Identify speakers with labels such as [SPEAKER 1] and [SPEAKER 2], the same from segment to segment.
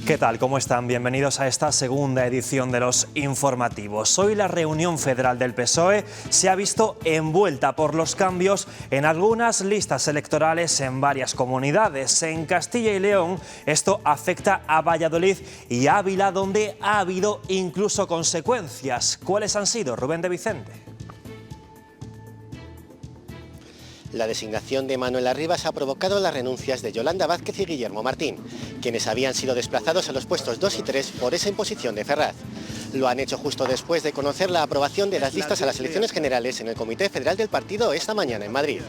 [SPEAKER 1] ¿Qué tal? ¿Cómo están? Bienvenidos a esta segunda edición de los informativos. Hoy la reunión federal del PSOE se ha visto envuelta por los cambios en algunas listas electorales en varias comunidades. En Castilla y León esto afecta a Valladolid y Ávila, donde ha habido incluso consecuencias. ¿Cuáles han sido? Rubén de Vicente.
[SPEAKER 2] La designación de Manuel Arribas ha provocado las renuncias de Yolanda Vázquez y Guillermo Martín, quienes habían sido desplazados a los puestos 2 y 3 por esa imposición de Ferraz. Lo han hecho justo después de conocer la aprobación de las listas a las elecciones generales en el Comité Federal del Partido esta mañana en Madrid.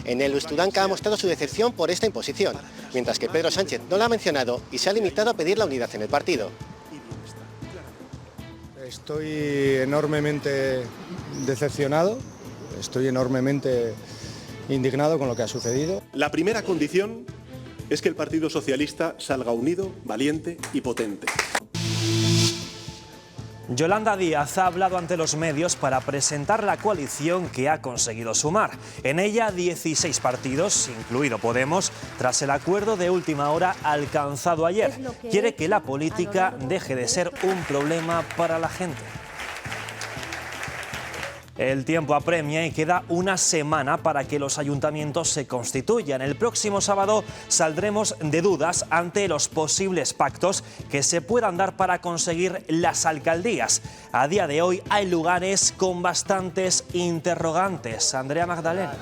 [SPEAKER 2] En él, Tudanca ha mostrado su decepción por esta imposición, mientras que Pedro Sánchez no la ha mencionado y se ha limitado a pedir la unidad en el partido.
[SPEAKER 3] Estoy enormemente decepcionado, estoy enormemente indignado con lo que ha sucedido.
[SPEAKER 4] La primera condición es que el Partido Socialista salga unido, valiente y potente.
[SPEAKER 1] Yolanda Díaz ha hablado ante los medios para presentar la coalición que ha conseguido sumar. En ella 16 partidos, incluido Podemos, tras el acuerdo de última hora alcanzado ayer. Quiere que la política deje de ser un problema para la gente. El tiempo apremia y queda una semana para que los ayuntamientos se constituyan. El próximo sábado saldremos de dudas ante los posibles pactos que se puedan dar para conseguir las alcaldías. A día de hoy hay lugares con bastantes interrogantes. Andrea Magdalena.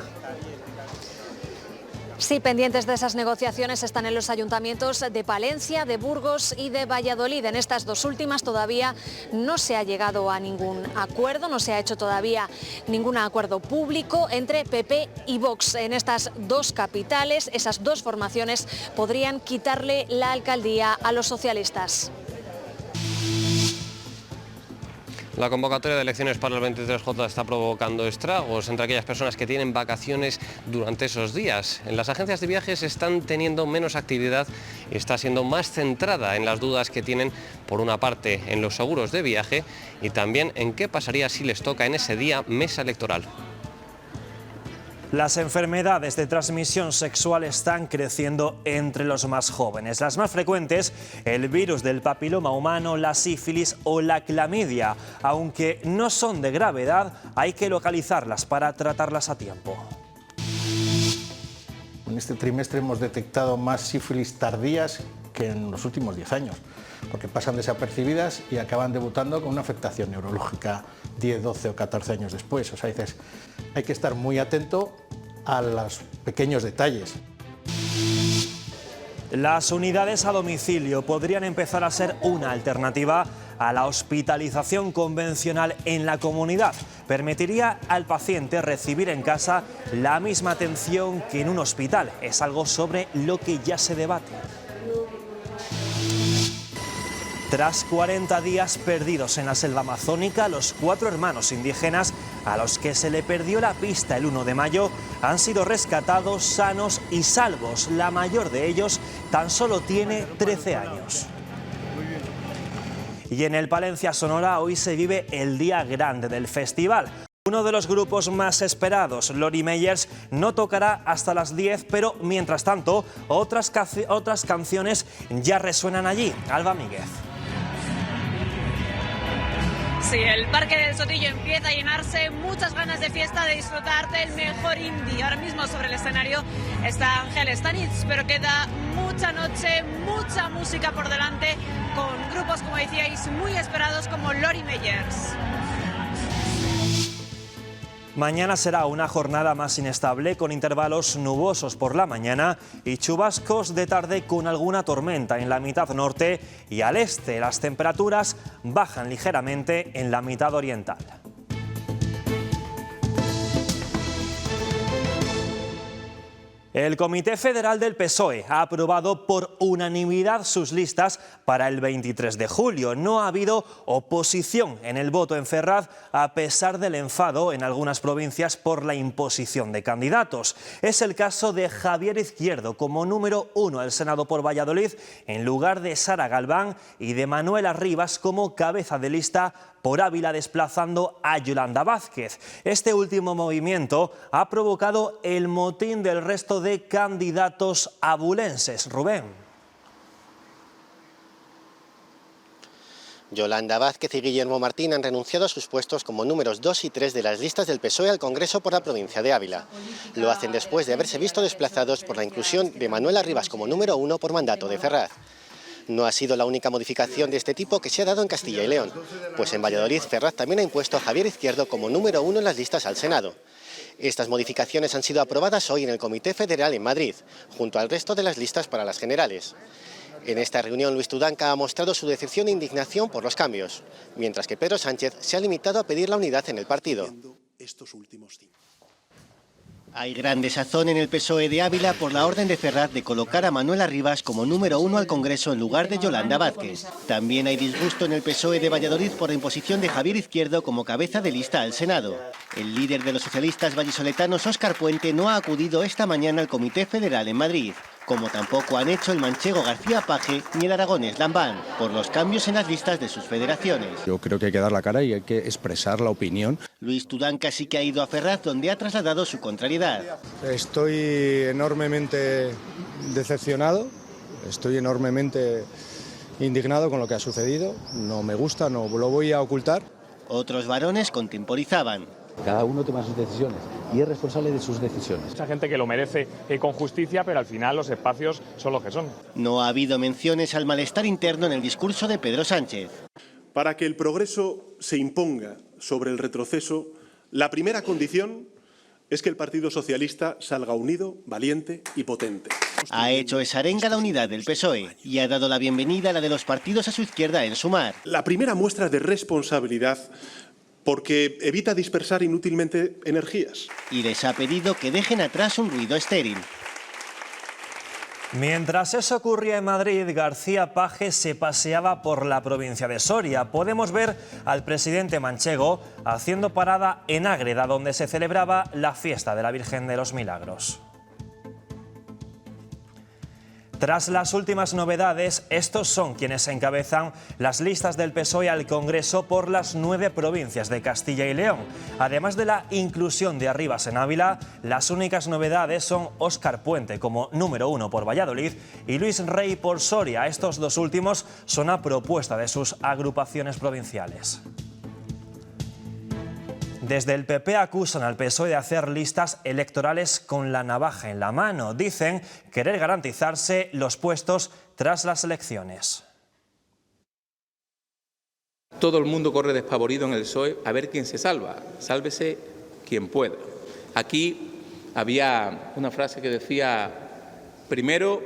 [SPEAKER 5] Sí, pendientes de esas negociaciones están en los ayuntamientos de Palencia, de Burgos y de Valladolid. En estas dos últimas todavía no se ha llegado a ningún acuerdo, no se ha hecho todavía ningún acuerdo público entre PP y Vox. En estas dos capitales, esas dos formaciones podrían quitarle la alcaldía a los socialistas.
[SPEAKER 6] La convocatoria de elecciones para el 23J está provocando estragos entre aquellas personas que tienen vacaciones durante esos días. En las agencias de viajes están teniendo menos actividad y está siendo más centrada en las dudas que tienen, por una parte, en los seguros de viaje y también en qué pasaría si les toca en ese día mesa electoral.
[SPEAKER 1] Las enfermedades de transmisión sexual están creciendo entre los más jóvenes. Las más frecuentes, el virus del papiloma humano, la sífilis o la clamidia. Aunque no son de gravedad, hay que localizarlas para tratarlas a tiempo.
[SPEAKER 7] En este trimestre hemos detectado más sífilis tardías que en los últimos 10 años, porque pasan desapercibidas y acaban debutando con una afectación neurológica 10, 12 o 14 años después. O sea, dices, hay que estar muy atento a los pequeños detalles.
[SPEAKER 1] Las unidades a domicilio podrían empezar a ser una alternativa a la hospitalización convencional en la comunidad. Permitiría al paciente recibir en casa la misma atención que en un hospital. Es algo sobre lo que ya se debate. Tras 40 días perdidos en la selva amazónica, los 4 hermanos indígenas a los que se le perdió la pista el 1 de mayo han sido rescatados sanos y salvos. La mayor de ellos tan solo tiene 13 años. Y en el Palencia Sonora hoy se vive el día grande del festival. Uno de los grupos más esperados, Lori Meyers, no tocará hasta las 10, pero mientras tanto otras canciones ya resuenan allí. Alba Míguez.
[SPEAKER 8] Sí, el Parque del Sotillo empieza a llenarse, muchas ganas de fiesta, de disfrutar del mejor indie. Ahora mismo sobre el escenario está Ángel Stanitz, pero queda mucha noche, mucha música por delante, con grupos, como decíais, muy esperados como Lori Meyers.
[SPEAKER 1] Mañana será una jornada más inestable, con intervalos nubosos por la mañana y chubascos de tarde con alguna tormenta en la mitad norte y al este. Las temperaturas bajan ligeramente en la mitad oriental. El Comité Federal del PSOE ha aprobado por unanimidad sus listas para el 23 de julio. No ha habido oposición en el voto en Ferraz, a pesar del enfado en algunas provincias por la imposición de candidatos. Es el caso de Javier Izquierdo como número 1 del Senado por Valladolid, en lugar de Sara Galván, y de Manuel Arribas como cabeza de lista por Ávila, desplazando a Yolanda Vázquez. Este último movimiento ha provocado el motín del resto de candidatos abulenses. Rubén.
[SPEAKER 2] Yolanda Vázquez y Guillermo Martín han renunciado a sus puestos como números 2 y 3 de las listas del PSOE al Congreso por la provincia de Ávila. Lo hacen después de haberse visto desplazados por la inclusión de Manuel Arribas como número 1 por mandato de Ferraz. No ha sido la única modificación de este tipo que se ha dado en Castilla y León, pues en Valladolid Ferraz también ha impuesto a Javier Izquierdo como número 1 en las listas al Senado. Estas modificaciones han sido aprobadas hoy en el Comité Federal en Madrid, junto al resto de las listas para las generales. En esta reunión, Luis Tudanca ha mostrado su decepción e indignación por los cambios, mientras que Pedro Sánchez se ha limitado a pedir la unidad en el partido. Hay gran desazón en el PSOE de Ávila por la orden de Ferraz de colocar a Manuel Arribas como número 1 al Congreso en lugar de Yolanda Vázquez. También hay disgusto en el PSOE de Valladolid por la imposición de Javier Izquierdo como cabeza de lista al Senado. El líder de los socialistas vallisoletanos, Óscar Puente, no ha acudido esta mañana al Comité Federal en Madrid, como tampoco han hecho el manchego García Page ni el aragonés Lambán, por los cambios en las listas de sus federaciones.
[SPEAKER 9] Yo creo que hay que dar la cara y hay que expresar la opinión.
[SPEAKER 2] Luis Tudanca sí que ha ido a Ferraz, donde ha trasladado su contrariedad.
[SPEAKER 3] Estoy enormemente decepcionado, estoy enormemente indignado con lo que ha sucedido. No me gusta, no lo voy a ocultar.
[SPEAKER 2] Otros varones contemporizaban.
[SPEAKER 10] Cada uno toma sus decisiones y es responsable de sus decisiones.
[SPEAKER 11] Mucha gente que lo merece con justicia, pero al final los espacios son los que son.
[SPEAKER 2] No ha habido menciones al malestar interno en el discurso de Pedro Sánchez.
[SPEAKER 4] Para que el progreso se imponga sobre el retroceso, la primera condición es que el Partido Socialista salga unido, valiente y potente.
[SPEAKER 2] Ha hecho esa arenga la unidad del PSOE y ha dado la bienvenida a la de los partidos a su izquierda en Sumar.
[SPEAKER 4] La primera muestra de responsabilidad porque evita dispersar inútilmente energías.
[SPEAKER 2] Y les ha pedido que dejen atrás un ruido estéril.
[SPEAKER 1] Mientras eso ocurría en Madrid, García Page se paseaba por la provincia de Soria. Podemos ver al presidente manchego haciendo parada en Ágreda, donde se celebraba la fiesta de la Virgen de los Milagros. Tras las últimas novedades, estos son quienes encabezan las listas del PSOE al Congreso por las 9 provincias de Castilla y León. Además de la inclusión de Arribas en Ávila, las únicas novedades son Óscar Puente como número 1 por Valladolid y Luis Rey por Soria. Estos dos últimos son a propuesta de sus agrupaciones provinciales. Desde el PP acusan al PSOE de hacer listas electorales con la navaja en la mano. Dicen querer garantizarse los puestos tras las elecciones.
[SPEAKER 12] Todo el mundo corre despavorido en el PSOE a ver quién se salva. Sálvese quien pueda. Aquí había una frase que decía, primero,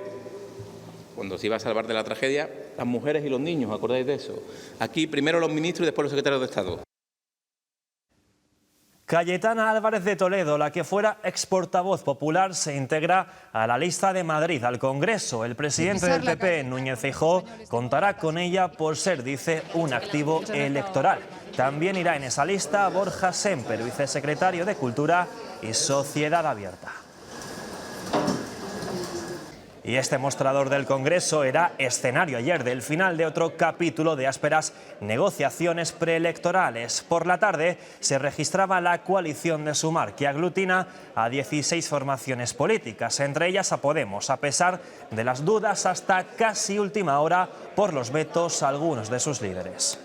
[SPEAKER 12] cuando se iba a salvar de la tragedia, las mujeres y los niños, ¿acordáis de eso? Aquí primero los ministros y después los secretarios de Estado.
[SPEAKER 1] Cayetana Álvarez de Toledo, la que fuera ex portavoz popular, se integra a la lista de Madrid al Congreso. El presidente del PP, Núñez Feijóo, contará con ella por ser, dice, un activo electoral. También irá en esa lista Borja Semper, vicesecretario de Cultura y Sociedad Abierta. Y este mostrador del Congreso era escenario ayer del final de otro capítulo de ásperas negociaciones preelectorales. Por la tarde se registraba la coalición de Sumar, que aglutina a 16 formaciones políticas, entre ellas a Podemos, a pesar de las dudas hasta casi última hora por los vetos a algunos de sus líderes.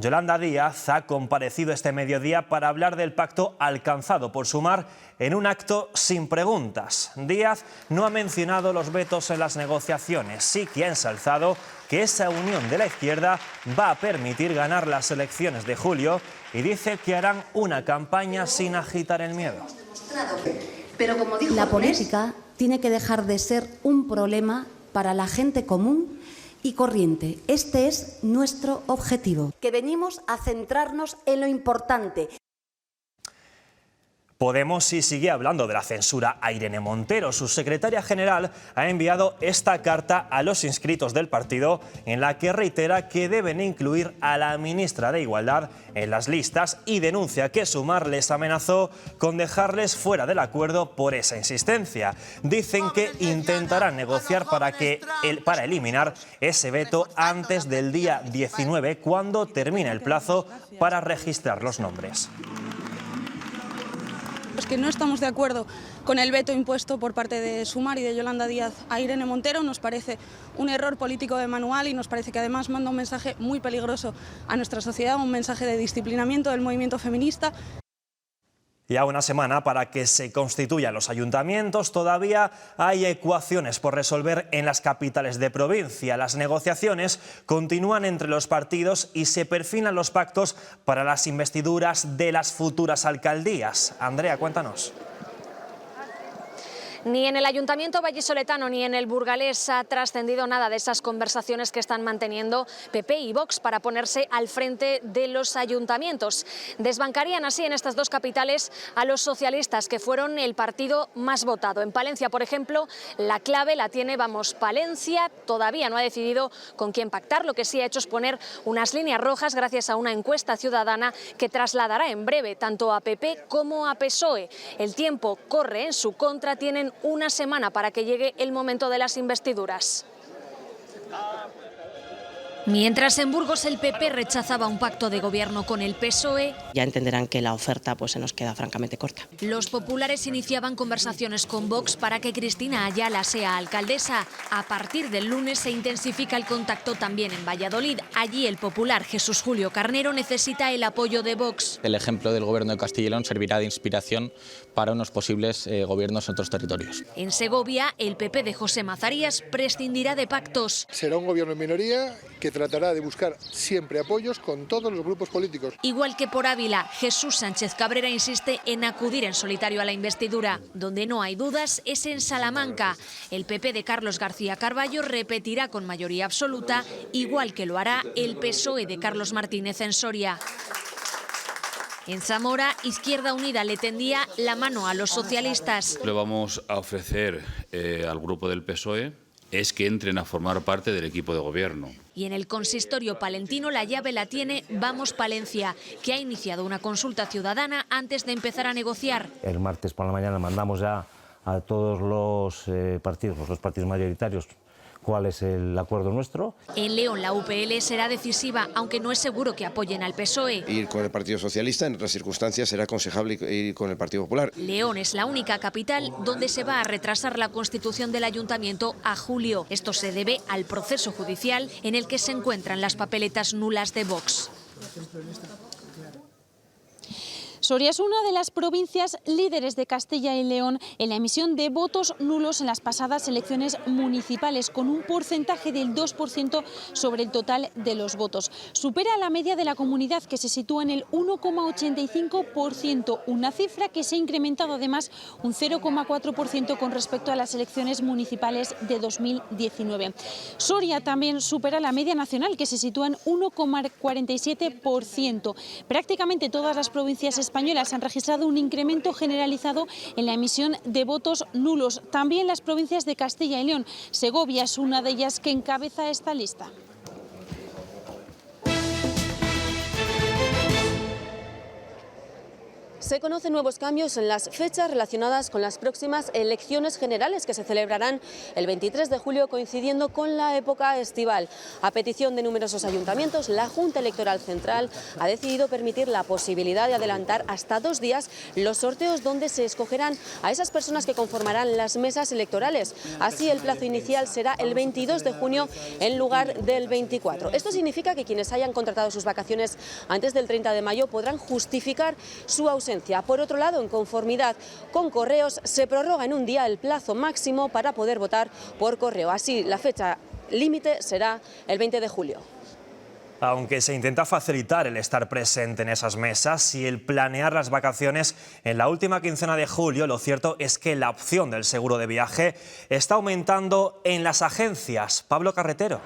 [SPEAKER 1] Yolanda Díaz ha comparecido este mediodía para hablar del pacto alcanzado por Sumar en un acto sin preguntas. Díaz no ha mencionado los vetos en las negociaciones, sí que ha ensalzado que esa unión de la izquierda va a permitir ganar las elecciones de julio y dice que harán una campaña sin agitar el miedo.
[SPEAKER 13] La política tiene que dejar de ser un problema para la gente común y corriente. Este es nuestro objetivo. Que venimos a centrarnos en lo importante.
[SPEAKER 1] Podemos sí sigue hablando de la censura a Irene Montero. Su secretaria general ha enviado esta carta a los inscritos del partido en la que reitera que deben incluir a la ministra de Igualdad en las listas y denuncia que Sumar les amenazó con dejarles fuera del acuerdo por esa insistencia. Dicen que intentarán negociar para eliminar ese veto antes del día 19, cuando termine el plazo para registrar los nombres.
[SPEAKER 14] que no estamos de acuerdo con el veto impuesto por parte de Sumar y de Yolanda Díaz a Irene Montero. Nos parece un error político de manual y nos parece que además manda un mensaje muy peligroso a nuestra sociedad, un mensaje de disciplinamiento del movimiento feminista.
[SPEAKER 1] Y a una semana para que se constituyan los ayuntamientos, todavía hay ecuaciones por resolver en las capitales de provincia. Las negociaciones continúan entre los partidos y se perfilan los pactos para las investiduras de las futuras alcaldías. Andrea, cuéntanos.
[SPEAKER 5] Ni en el Ayuntamiento vallisoletano ni en el burgalés ha trascendido nada de esas conversaciones que están manteniendo PP y Vox para ponerse al frente de los ayuntamientos. Desbancarían así en estas dos capitales a los socialistas, que fueron el partido más votado. En Palencia, por ejemplo, la clave la tiene Vamos Palencia. Todavía no ha decidido con quién pactar. Lo que sí ha hecho es poner unas líneas rojas gracias a una encuesta ciudadana que trasladará en breve tanto a PP como a PSOE. El tiempo corre en su contra. Tienen una semana para que llegue el momento de las investiduras. Mientras en Burgos el PP rechazaba un pacto de gobierno con el PSOE,
[SPEAKER 15] ya entenderán que la oferta se nos queda francamente corta.
[SPEAKER 5] Los populares iniciaban conversaciones con Vox para que Cristina Ayala sea alcaldesa. A partir del lunes se intensifica el contacto también en Valladolid. Allí el popular Jesús Julio Carnero necesita el apoyo de Vox.
[SPEAKER 16] El ejemplo del gobierno de Castilla y León servirá de inspiración para unos posibles gobiernos en otros territorios.
[SPEAKER 5] En Segovia, el PP de José Mazarías prescindirá de pactos.
[SPEAKER 17] Será un gobierno en minoría que tratará de buscar siempre apoyos con todos los grupos políticos.
[SPEAKER 5] Igual que por Ávila, Jesús Sánchez Cabrera insiste en acudir en solitario a la investidura. Donde no hay dudas es en Salamanca. El PP de Carlos García Carballo repetirá con mayoría absoluta, igual que lo hará el PSOE de Carlos Martínez en Soria. En Zamora, Izquierda Unida le tendía la mano a los socialistas.
[SPEAKER 18] Le vamos a ofrecer al grupo del PSOE es que entren a formar parte del equipo de gobierno.
[SPEAKER 5] Y en el consistorio palentino la llave la tiene Vamos Palencia, que ha iniciado una consulta ciudadana antes de empezar a negociar.
[SPEAKER 19] El martes por la mañana mandamos ya a todos los partidos mayoritarios, cuál es el acuerdo nuestro.
[SPEAKER 5] En León la UPL será decisiva, aunque no es seguro que apoyen al PSOE.
[SPEAKER 20] Ir con el Partido Socialista, en otras circunstancias será aconsejable ir con el Partido Popular.
[SPEAKER 5] León es la única capital donde se va a retrasar la constitución del ayuntamiento a julio. Esto se debe al proceso judicial en el que se encuentran las papeletas nulas de Vox.
[SPEAKER 21] Soria es una de las provincias líderes de Castilla y León en la emisión de votos nulos en las pasadas elecciones municipales, con un porcentaje del 2% sobre el total de los votos. Supera la media de la comunidad, que se sitúa en el 1,85%, una cifra que se ha incrementado además un 0,4% con respecto a las elecciones municipales de 2019. Soria también supera la media nacional, que se sitúa en 1,47%. Prácticamente todas las provincias españolas han registrado un incremento generalizado en la emisión de votos nulos. También las provincias de Castilla y León. Segovia es una de ellas que encabeza esta lista.
[SPEAKER 22] Se conocen nuevos cambios en las fechas relacionadas con las próximas elecciones generales que se celebrarán el 23 de julio, coincidiendo con la época estival. A petición de numerosos ayuntamientos, la Junta Electoral Central ha decidido permitir la posibilidad de adelantar hasta 2 días los sorteos donde se escogerán a esas personas que conformarán las mesas electorales. Así, el plazo inicial será el 22 de junio en lugar del 24. Esto significa que quienes hayan contratado sus vacaciones antes del 30 de mayo podrán justificar su ausencia. Por otro lado, en conformidad con Correos, se prorroga en un día el plazo máximo para poder votar por correo. Así, la fecha límite será el 20 de julio.
[SPEAKER 1] Aunque se intenta facilitar el estar presente en esas mesas y el planear las vacaciones en la última quincena de julio, lo cierto es que la opción del seguro de viaje está aumentando en las agencias. Pablo Carretero.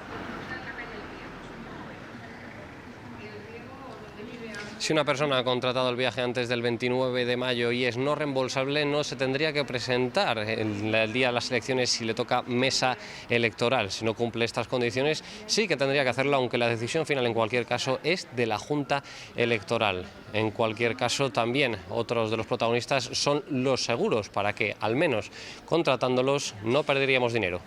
[SPEAKER 6] Si una persona ha contratado el viaje antes del 29 de mayo y es no reembolsable, no se tendría que presentar el día de las elecciones si le toca mesa electoral. Si no cumple estas condiciones, sí que tendría que hacerlo, aunque la decisión final en cualquier caso es de la Junta Electoral. En cualquier caso, también otros de los protagonistas son los seguros, para que, al menos tratándolos, no perderíamos dinero.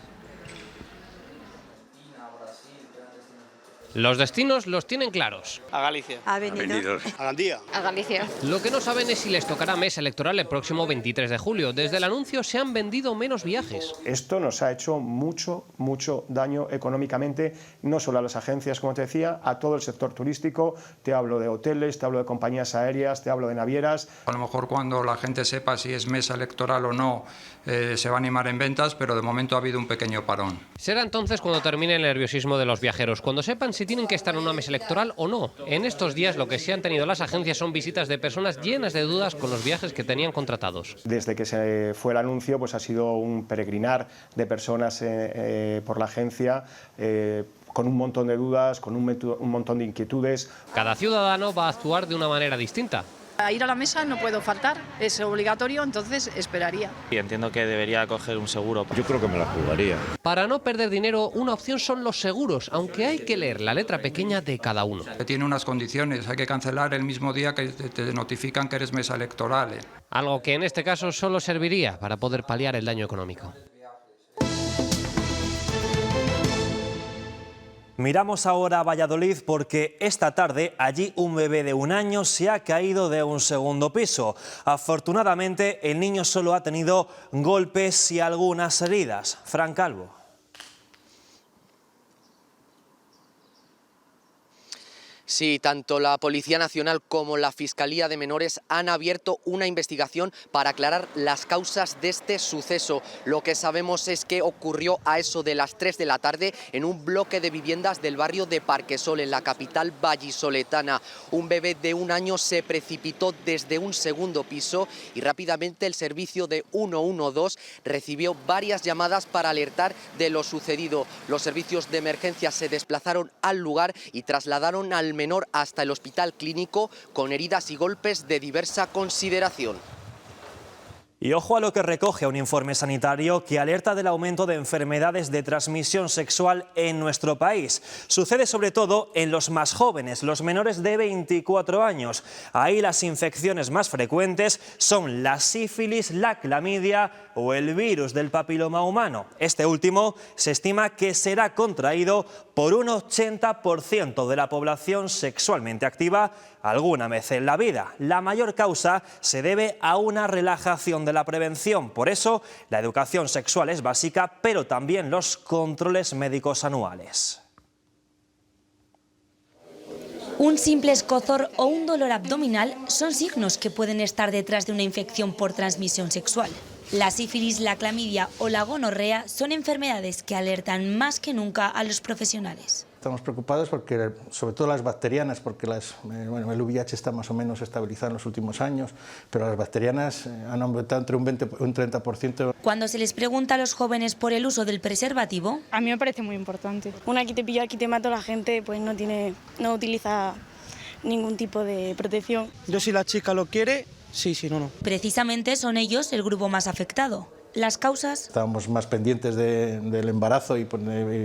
[SPEAKER 6] Los destinos los tienen claros.
[SPEAKER 7] A Galicia.
[SPEAKER 8] A Benidorm.
[SPEAKER 7] A Gandía.
[SPEAKER 8] A Galicia.
[SPEAKER 6] Lo que no saben es si les tocará mes electoral el próximo 23 de julio. Desde el anuncio se han vendido menos viajes.
[SPEAKER 23] Esto nos ha hecho mucho daño económicamente, no solo a las agencias, como te decía, a todo el sector turístico. Te hablo de hoteles, te hablo de compañías aéreas, te hablo de navieras.
[SPEAKER 24] A lo mejor cuando la gente sepa si es mesa electoral o no, se va a animar en ventas, pero de momento ha habido un pequeño parón.
[SPEAKER 6] Será entonces cuando termine el nerviosismo de los viajeros, cuando sepan si tienen que estar en una mesa electoral o no. En estos días lo que sí han tenido las agencias son visitas de personas llenas de dudas con los viajes que tenían contratados.
[SPEAKER 23] Desde que se fue el anuncio, pues ha sido un peregrinar de personas por la agencia, con un montón de dudas, con un montón de inquietudes.
[SPEAKER 6] Cada ciudadano va a actuar de una manera distinta.
[SPEAKER 8] A ir a la mesa no puedo faltar, es obligatorio, entonces esperaría.
[SPEAKER 25] Y entiendo que debería coger un seguro.
[SPEAKER 26] Yo creo que me la jugaría.
[SPEAKER 6] Para no perder dinero, una opción son los seguros, aunque hay que leer la letra pequeña de cada uno.
[SPEAKER 24] Tiene unas condiciones, hay que cancelar el mismo día que te notifican que eres mesa electoral.
[SPEAKER 6] Algo que en este caso solo serviría para poder paliar el daño económico.
[SPEAKER 1] Miramos ahora a Valladolid porque esta tarde allí un bebé de 1 año se ha caído de un segundo piso. Afortunadamente el niño solo ha tenido golpes y algunas heridas. Fran Calvo.
[SPEAKER 27] Sí, tanto la Policía Nacional como la Fiscalía de Menores han abierto una investigación para aclarar las causas de este suceso. Lo que sabemos es que ocurrió a eso de las 3 de la tarde en un bloque de viviendas del barrio de Parquesol, en la capital vallisoletana. Un bebé de 1 año se precipitó desde un segundo piso y rápidamente el servicio de 112 recibió varias llamadas para alertar de lo sucedido. Los servicios de emergencia se desplazaron al lugar y trasladaron al menor hasta el hospital clínico con heridas y golpes de diversa consideración.
[SPEAKER 1] Y ojo a lo que recoge un informe sanitario que alerta del aumento de enfermedades de transmisión sexual en nuestro país. Sucede sobre todo en los más jóvenes, los menores de 24 años. Ahí las infecciones más frecuentes son la sífilis, la clamidia o el virus del papiloma humano. Este último se estima que será contraído por un 80% de la población sexualmente activa alguna vez en la vida. La mayor causa se debe a una relajación de la prevención. Por eso, la educación sexual es básica, pero también los controles médicos anuales.
[SPEAKER 28] Un simple escozor o un dolor abdominal son signos que pueden estar detrás de una infección por transmisión sexual. La sífilis, la clamidia o la gonorrea son enfermedades que alertan más que nunca a los profesionales.
[SPEAKER 10] Estamos preocupados porque, sobre todo las bacterianas, porque el VIH está más o menos estabilizado en los últimos años, pero las bacterianas han aumentado entre un 20 y un 30%.
[SPEAKER 28] Cuando se les pregunta a los jóvenes por el uso del preservativo,
[SPEAKER 14] a mí me parece muy importante. Una aquí te pilla, aquí te mato, la gente pues no utiliza ningún tipo de protección.
[SPEAKER 7] Yo si la chica lo quiere, sí, si no, no.
[SPEAKER 28] Precisamente son ellos el grupo más afectado. Las causas.
[SPEAKER 10] Estábamos más pendientes del embarazo y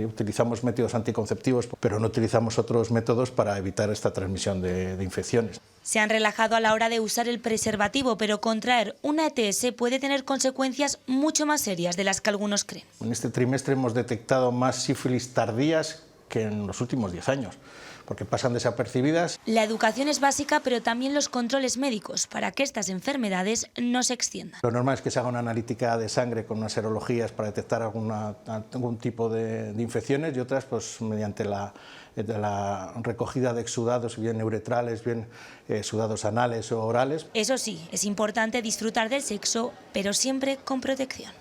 [SPEAKER 10] utilizamos métodos anticonceptivos, pero no utilizamos otros métodos para evitar esta transmisión de infecciones.
[SPEAKER 28] Se han relajado a la hora de usar el preservativo, pero contraer una ETS puede tener consecuencias mucho más serias de las que algunos creen.
[SPEAKER 10] En este trimestre hemos detectado más sífilis tardías que en los últimos 10 años. Porque pasan desapercibidas.
[SPEAKER 28] La educación es básica, pero también los controles médicos para que estas enfermedades no se extiendan.
[SPEAKER 10] Lo normal es que se haga una analítica de sangre con unas serologías para detectar algún tipo de infecciones y otras pues mediante la recogida de exudados, bien neuretrales, bien sudados anales o orales.
[SPEAKER 28] Eso sí, es importante disfrutar del sexo, pero siempre con protección.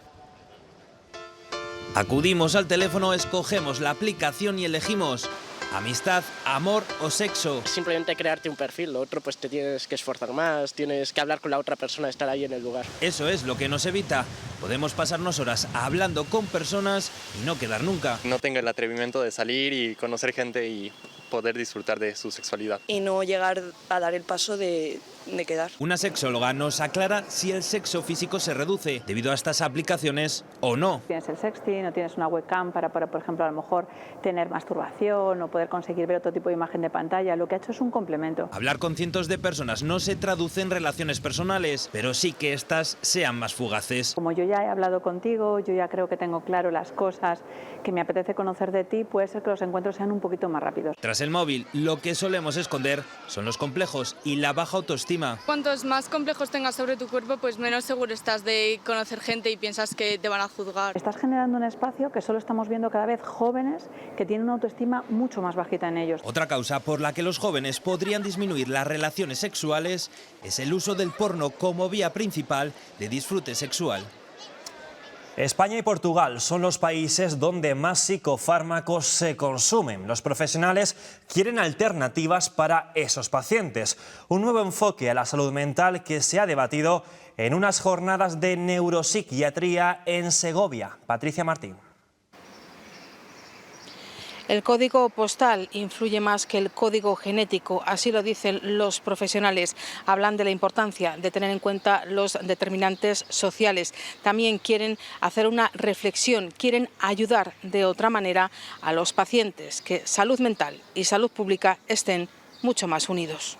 [SPEAKER 29] Acudimos al teléfono, escogemos la aplicación y elegimos amistad, amor o sexo.
[SPEAKER 30] Simplemente crearte un perfil, lo otro pues te tienes que esforzar más, tienes que hablar con la otra persona, estar ahí en el lugar.
[SPEAKER 29] Eso es lo que nos evita. Podemos pasarnos horas hablando con personas y no quedar nunca.
[SPEAKER 31] No tenga el atrevimiento de salir y conocer gente y poder disfrutar de su sexualidad.
[SPEAKER 32] Y no llegar a dar el paso de
[SPEAKER 2] de quedar.
[SPEAKER 29] Una sexóloga nos aclara si el sexo físico se reduce debido a estas aplicaciones o no.
[SPEAKER 3] Tienes el sexting, no tienes una webcam para, por ejemplo, a lo mejor tener masturbación o poder conseguir ver otro tipo de imagen de pantalla. Lo que ha hecho es un complemento.
[SPEAKER 29] Hablar con cientos de personas no se traduce en relaciones personales, pero sí que estas sean más fugaces.
[SPEAKER 3] Como yo ya he hablado contigo, yo ya creo que tengo claro las cosas que me apetece conocer de ti, puede ser que los encuentros sean un poquito más rápidos.
[SPEAKER 29] Tras el móvil, lo que solemos esconder son los complejos y la baja autoestima.
[SPEAKER 4] Cuantos más complejos tengas sobre tu cuerpo, pues menos seguro estás de conocer gente y piensas que te van a juzgar.
[SPEAKER 3] Estás generando un espacio que solo estamos viendo cada vez jóvenes que tienen una autoestima mucho más bajita en ellos.
[SPEAKER 29] Otra causa por la que los jóvenes podrían disminuir las relaciones sexuales es el uso del porno como vía principal de disfrute sexual.
[SPEAKER 1] España y Portugal son los países donde más psicofármacos se consumen. Los profesionales quieren alternativas para esos pacientes. Un nuevo enfoque a la salud mental que se ha debatido en unas jornadas de neuropsiquiatría en Segovia. Patricia Martín.
[SPEAKER 9] El código postal influye más que el código genético, así lo dicen los profesionales. Hablan de la importancia de tener en cuenta los determinantes sociales. También quieren hacer una reflexión, quieren ayudar de otra manera a los pacientes, que salud mental y salud pública estén mucho más unidos.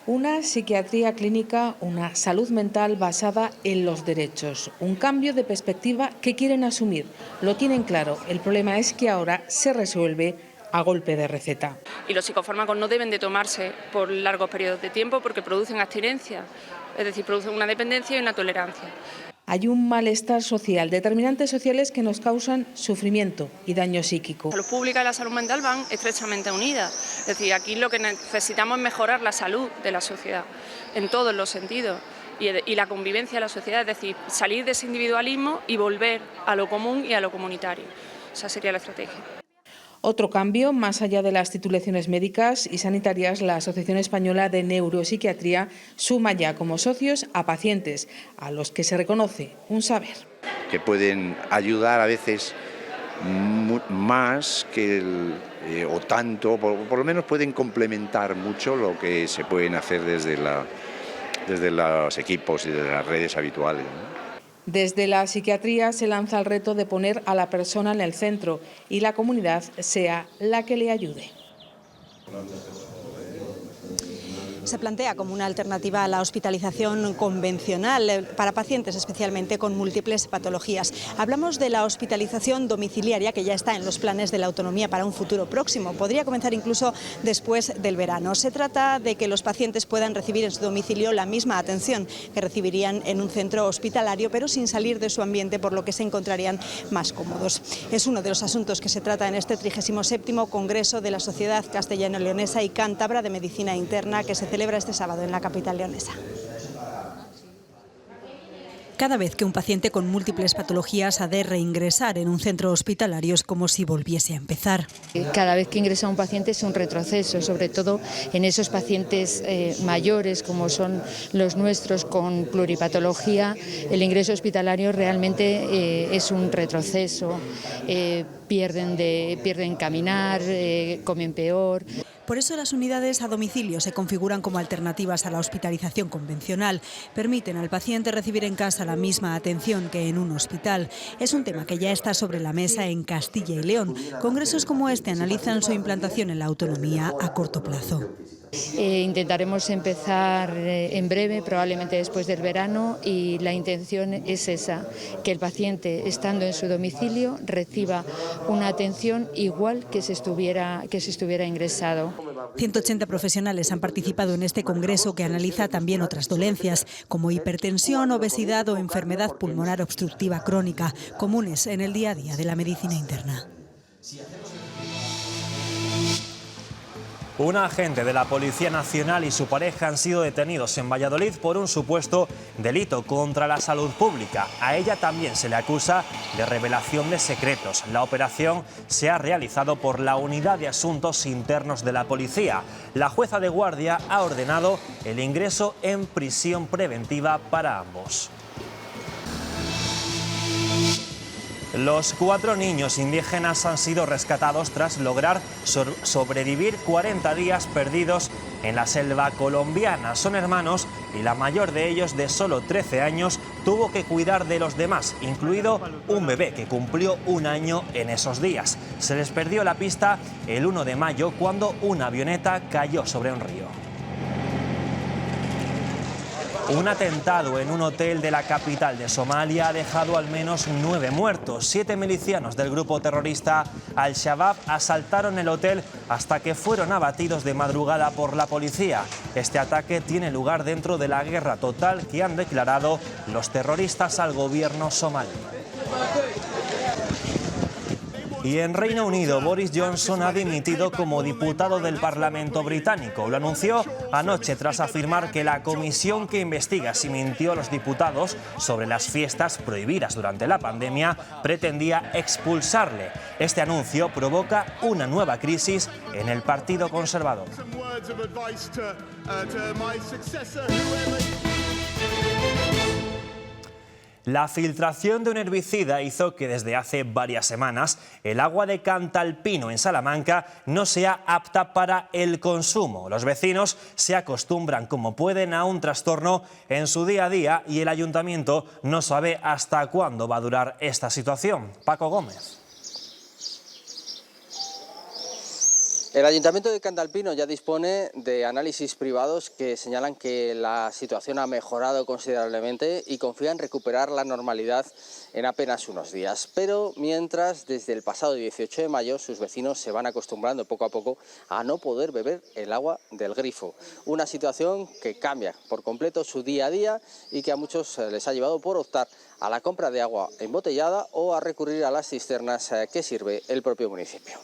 [SPEAKER 9] Una psiquiatría clínica, una salud mental basada en los derechos, un cambio de perspectiva que quieren asumir. Lo tienen claro, el problema es que ahora se resuelve a golpe de receta.
[SPEAKER 4] Y los psicofármacos no deben de tomarse por largos periodos de tiempo porque producen abstinencia, es decir, producen una dependencia y una tolerancia.
[SPEAKER 9] Hay un malestar social, determinantes sociales que nos causan sufrimiento y daño psíquico.
[SPEAKER 4] La salud pública y la salud mental van estrechamente unidas. Es decir, aquí lo que necesitamos es mejorar la salud de la sociedad en todos los sentidos y la convivencia de la sociedad, es decir, salir de ese individualismo y volver a lo común y a lo comunitario. Esa sería la estrategia.
[SPEAKER 9] Otro cambio, más allá de las titulaciones médicas y sanitarias, la Asociación Española de Neuropsiquiatría suma ya como socios a pacientes a los que se reconoce un saber.
[SPEAKER 11] Que pueden ayudar a veces más que o tanto, por lo menos pueden complementar mucho lo que se pueden hacer desde los equipos y desde las redes habituales, ¿no?
[SPEAKER 9] Desde la psiquiatría se lanza el reto de poner a la persona en el centro y la comunidad sea la que le ayude.
[SPEAKER 22] Se plantea como una alternativa a la hospitalización convencional para pacientes especialmente con múltiples patologías. Hablamos de la hospitalización domiciliaria que ya está en los planes de la autonomía para un futuro próximo. Podría comenzar incluso después del verano. Se trata de que los pacientes puedan recibir en su domicilio la misma atención que recibirían en un centro hospitalario, pero sin salir de su ambiente, por lo que se encontrarían más cómodos. Es uno de los asuntos que se trata en este 37º Congreso de la Sociedad Castellano-Leonesa y Cántabra de Medicina Interna que se celebra este sábado en la capital leonesa. Cada vez que un paciente con múltiples patologías ha de reingresar en un centro hospitalario es como si volviese a empezar.
[SPEAKER 12] Cada vez que ingresa un paciente es un retroceso, sobre todo en esos pacientes mayores como son los nuestros con pluripatología. El ingreso hospitalario realmente es un retroceso, pierden caminar, comen peor.
[SPEAKER 22] Por eso las unidades a domicilio se configuran como alternativas a la hospitalización convencional. Permiten al paciente recibir en casa la misma atención que en un hospital. Es un tema que ya está sobre la mesa en Castilla y León. Congresos como este analizan su implantación en la autonomía a corto plazo.
[SPEAKER 12] Intentaremos empezar en breve, probablemente después del verano, y la intención es esa, que el paciente, estando en su domicilio, reciba una atención igual que si estuviera ingresado.
[SPEAKER 22] 180 profesionales han participado en este congreso que analiza también otras dolencias, como hipertensión, obesidad o enfermedad pulmonar obstructiva crónica, comunes en el día a día de la medicina interna.
[SPEAKER 1] Un agente de la Policía Nacional y su pareja han sido detenidos en Valladolid por un supuesto delito contra la salud pública. A ella también se le acusa de revelación de secretos. La operación se ha realizado por la Unidad de Asuntos Internos de la Policía. La jueza de guardia ha ordenado el ingreso en prisión preventiva para ambos. Los 4 niños indígenas han sido rescatados tras lograr sobrevivir 40 días perdidos en la selva colombiana. Son hermanos y la mayor de ellos, de solo 13 años, tuvo que cuidar de los demás, incluido un bebé que cumplió 1 año en esos días. Se les perdió la pista el 1 de mayo cuando una avioneta cayó sobre un río. Un atentado en un hotel de la capital de Somalia ha dejado al menos 9 muertos. 7 milicianos del grupo terrorista Al-Shabaab asaltaron el hotel hasta que fueron abatidos de madrugada por la policía. Este ataque tiene lugar dentro de la guerra total que han declarado los terroristas al gobierno somalí. Y en Reino Unido, Boris Johnson ha dimitido como diputado del Parlamento británico. Lo anunció anoche tras afirmar que la comisión que investiga si mintió a los diputados sobre las fiestas prohibidas durante la pandemia pretendía expulsarle. Este anuncio provoca una nueva crisis en el Partido Conservador. La filtración de un herbicida hizo que desde hace varias semanas el agua de Cantalpino en Salamanca no sea apta para el consumo. Los vecinos se acostumbran como pueden a un trastorno en su día a día y el ayuntamiento no sabe hasta cuándo va a durar esta situación. Paco Gómez.
[SPEAKER 27] El Ayuntamiento de Cantalpino ya dispone de análisis privados que señalan que la situación ha mejorado considerablemente y confía en recuperar la normalidad en apenas unos días. Pero mientras, desde el pasado 18 de mayo, sus vecinos se van acostumbrando poco a poco a no poder beber el agua del grifo. Una situación que cambia por completo su día a día y que a muchos les ha llevado por optar a la compra de agua embotellada o a recurrir a las cisternas que sirve el propio municipio.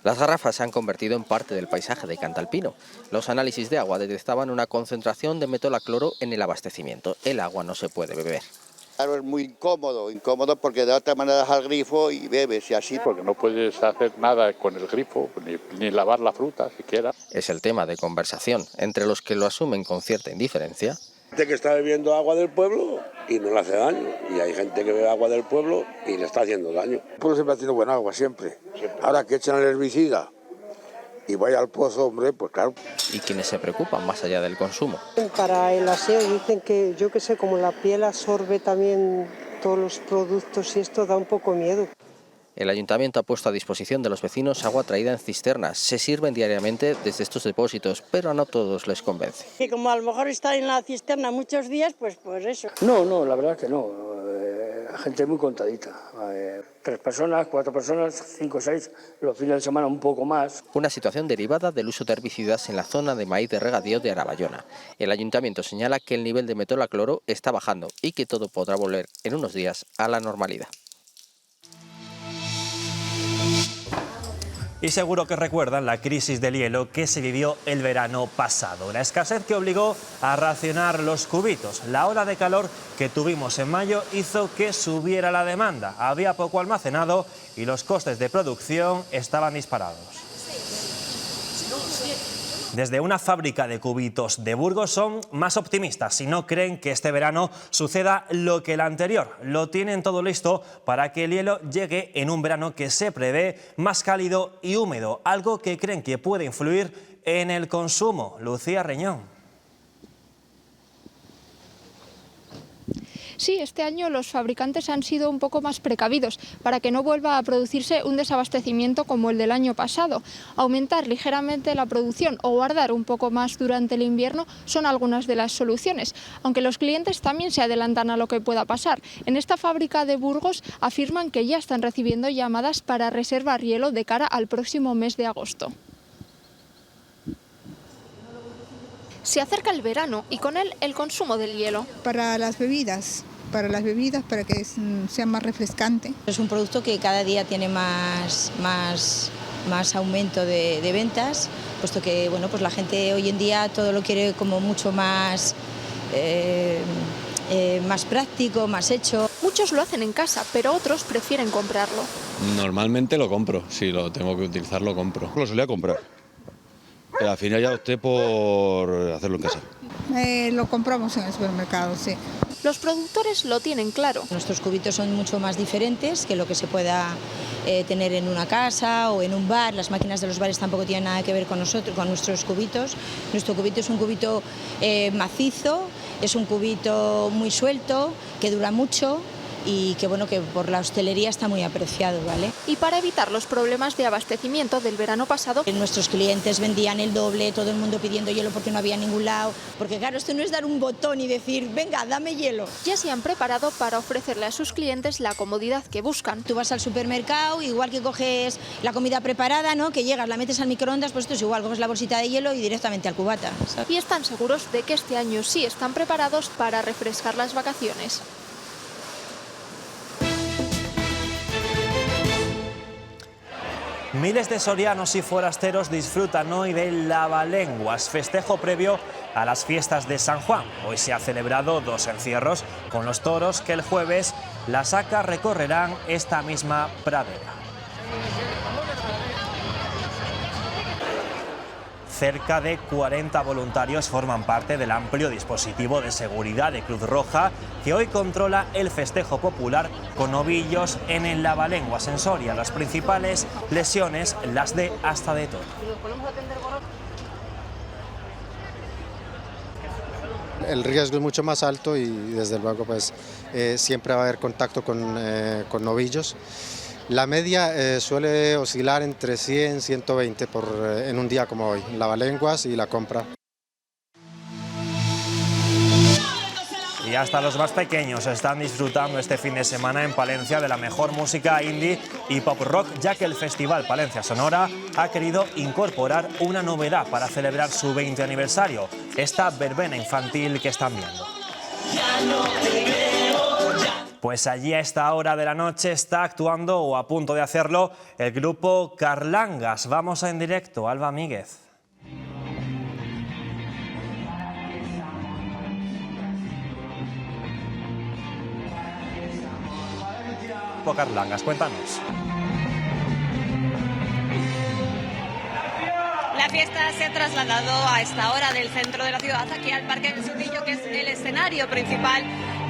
[SPEAKER 27] Las garrafas se han convertido en parte del paisaje de Cantalpino. Los análisis de agua detectaban una concentración de metolacloro en el abastecimiento. El agua no se puede beber.
[SPEAKER 2] Claro, es muy incómodo porque de otra manera das al grifo y bebes y así.
[SPEAKER 5] Porque no puedes hacer nada con el grifo, ni lavar la fruta siquiera.
[SPEAKER 27] Es el tema de conversación entre los que lo asumen con cierta indiferencia.
[SPEAKER 13] Gente que está bebiendo agua del pueblo y no le hace daño, y hay gente que bebe agua del pueblo y le está haciendo daño. El pueblo siempre ha tenido buena agua, siempre. Ahora que echan el herbicida y vaya al pozo, hombre, pues claro.
[SPEAKER 27] Y quienes se preocupan más allá del consumo.
[SPEAKER 15] Para el aseo dicen que, yo qué sé, como la piel absorbe también todos los productos y esto da un poco miedo.
[SPEAKER 27] El ayuntamiento ha puesto a disposición de los vecinos agua traída en cisternas. Se sirven diariamente desde estos depósitos, pero a no todos les convence.
[SPEAKER 15] Y como a lo mejor está en la cisterna muchos días, pues eso.
[SPEAKER 13] No, la verdad es que no. Gente muy contadita. 3 personas, 4 personas, 5 o 6, los fines de semana un poco más.
[SPEAKER 27] Una situación derivada del uso de herbicidas en la zona de maíz de regadío de Arabayona. El ayuntamiento señala que el nivel de metolacloro está bajando y que todo podrá volver en unos días a la normalidad.
[SPEAKER 1] Y seguro que recuerdan la crisis del hielo que se vivió el verano pasado. La escasez que obligó a racionar los cubitos. La ola de calor que tuvimos en mayo hizo que subiera la demanda. Había poco almacenado y los costes de producción estaban disparados. Desde una fábrica de cubitos de Burgos son más optimistas y no creen que este verano suceda lo que el anterior. Lo tienen todo listo para que el hielo llegue en un verano que se prevé más cálido y húmedo, algo que creen que puede influir en el consumo. Lucía Reñón.
[SPEAKER 16] Sí, este año los fabricantes han sido un poco más precavidos para que no vuelva a producirse un desabastecimiento como el del año pasado. Aumentar ligeramente la producción o guardar un poco más durante el invierno son algunas de las soluciones, aunque los clientes también se adelantan a lo que pueda pasar. En esta fábrica de Burgos afirman que ya están recibiendo llamadas para reservar hielo de cara al próximo mes de agosto. Se acerca el verano y con él el consumo del hielo.
[SPEAKER 17] Para las bebidas, para que sea más refrescante.
[SPEAKER 18] Es un producto que cada día tiene más aumento de ventas, puesto que bueno, pues la gente hoy en día todo lo quiere como mucho más práctico, más hecho.
[SPEAKER 16] Muchos lo hacen en casa, pero otros prefieren comprarlo.
[SPEAKER 19] Normalmente lo compro, si lo tengo que utilizar lo compro. Lo solía comprar. Pero al final ya opté por hacerlo en casa.
[SPEAKER 17] Lo compramos en el supermercado, sí.
[SPEAKER 16] Los productores lo tienen claro.
[SPEAKER 18] Nuestros cubitos son mucho más diferentes que lo que se pueda tener en una casa o en un bar. Las máquinas de los bares tampoco tienen nada que ver con nosotros, con nuestros cubitos. Nuestro cubito es un cubito macizo, es un cubito muy suelto, que dura mucho y que bueno, que por la hostelería está muy apreciado, ¿vale?
[SPEAKER 16] Y para evitar los problemas de abastecimiento del verano pasado,
[SPEAKER 18] nuestros clientes vendían el doble, todo el mundo pidiendo hielo porque no había ningún lado, porque claro, esto no es dar un botón y decir, venga, dame hielo.
[SPEAKER 16] Ya se han preparado para ofrecerle a sus clientes la comodidad que buscan.
[SPEAKER 18] Tú vas al supermercado, igual que coges la comida preparada, ¿no? Que llegas, la metes al microondas, pues esto es igual, coges la bolsita de hielo y directamente al cubata, ¿sabes?
[SPEAKER 16] Y están seguros de que este año sí están preparados para refrescar las vacaciones.
[SPEAKER 1] Miles de sorianos y forasteros disfrutan hoy del Lavalenguas, festejo previo a las fiestas de San Juan. Hoy se ha celebrado 2 encierros con los toros que el jueves la saca recorrerán esta misma pradera. Cerca de 40 voluntarios forman parte del amplio dispositivo de seguridad de Cruz Roja que hoy controla el festejo popular con novillos en el Lavalenguas en Soria. Las principales lesiones, las de asta de toro.
[SPEAKER 6] El riesgo es mucho más alto y desde luego pues siempre va a haber contacto con novillos. La media suele oscilar entre 100 y 120 en un día como hoy, Lavalenguas y la compra.
[SPEAKER 1] Y hasta los más pequeños están disfrutando este fin de semana en Palencia de la mejor música indie y pop rock, ya que el Festival Palencia Sonora ha querido incorporar una novedad para celebrar su 20 aniversario, esta verbena infantil que están viendo. Pues allí a esta hora de la noche está actuando o a punto de hacerlo el grupo Carlangas. Vamos en directo, Alba Míguez. Carlangas, cuéntanos.
[SPEAKER 7] La fiesta se ha trasladado a esta hora del centro de la ciudad, aquí al Parque del Sotillo, que es el escenario principal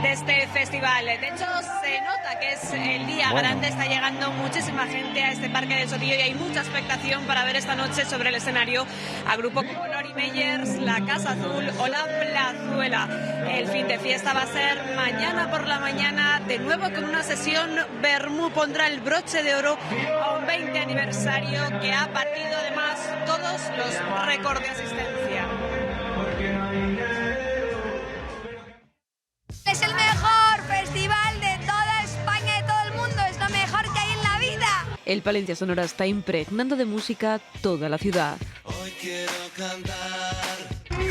[SPEAKER 7] de este festival. De hecho, se nota que es el día grande, está llegando muchísima gente a este Parque del Sotillo y hay mucha expectación para ver esta noche sobre el escenario a grupos como Lori Meyers, La Casa Azul o La Plazuela. El fin de fiesta va a ser mañana por la mañana, de nuevo con una sesión vermú. Pondrá el broche de oro a un 20 aniversario que ha partido además todos los récords de asistencia.
[SPEAKER 8] Es el mejor festival de toda España, de todo el mundo, es lo mejor que hay en la vida.
[SPEAKER 10] El Palencia Sonora está impregnando de música toda la ciudad.
[SPEAKER 14] Hoy quiero cantar.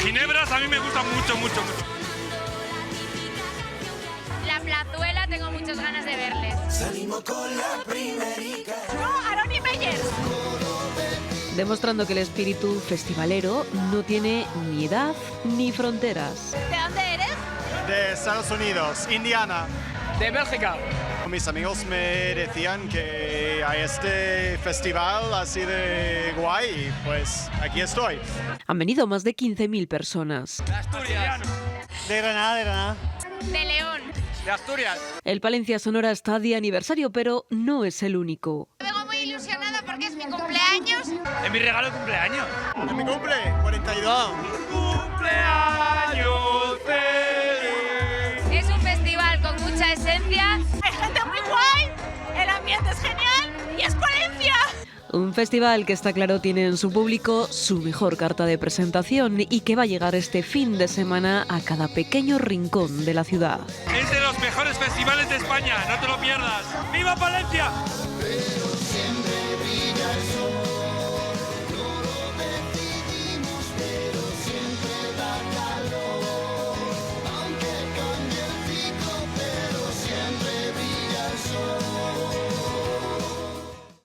[SPEAKER 14] Ginebras a mí me gustan mucho.
[SPEAKER 8] La Plazuela tengo muchas ganas de verles.
[SPEAKER 14] Salimos con la primerica.
[SPEAKER 8] ¡No, a Lori Meyers!
[SPEAKER 10] Demostrando que el espíritu festivalero no tiene ni edad ni fronteras.
[SPEAKER 8] ¿De dónde eres?
[SPEAKER 20] De Estados Unidos, Indiana.
[SPEAKER 14] De Bélgica.
[SPEAKER 20] Mis amigos me decían que hay este festival así de guay y pues aquí estoy.
[SPEAKER 10] Han venido más de 15.000 personas.
[SPEAKER 14] De Asturias.
[SPEAKER 20] De Granada.
[SPEAKER 8] De León.
[SPEAKER 14] De Asturias.
[SPEAKER 10] El Palencia Sonora está de aniversario, pero no es el único.
[SPEAKER 8] Vengo muy ilusionada porque es mi cumpleaños.
[SPEAKER 14] ¿Es mi regalo de cumpleaños?
[SPEAKER 20] ¿Es mi cumple? 42.
[SPEAKER 14] ¡Cumpleaños feliz!
[SPEAKER 8] Es un festival con mucha esencia. Hay gente muy guay, el ambiente es genial y es Palencia.
[SPEAKER 10] Un festival que está claro tiene en su público su mejor carta de presentación y que va a llegar este fin de semana a cada pequeño rincón de la ciudad.
[SPEAKER 14] Es de los mejores festivales de España, no te lo pierdas. ¡Viva Palencia!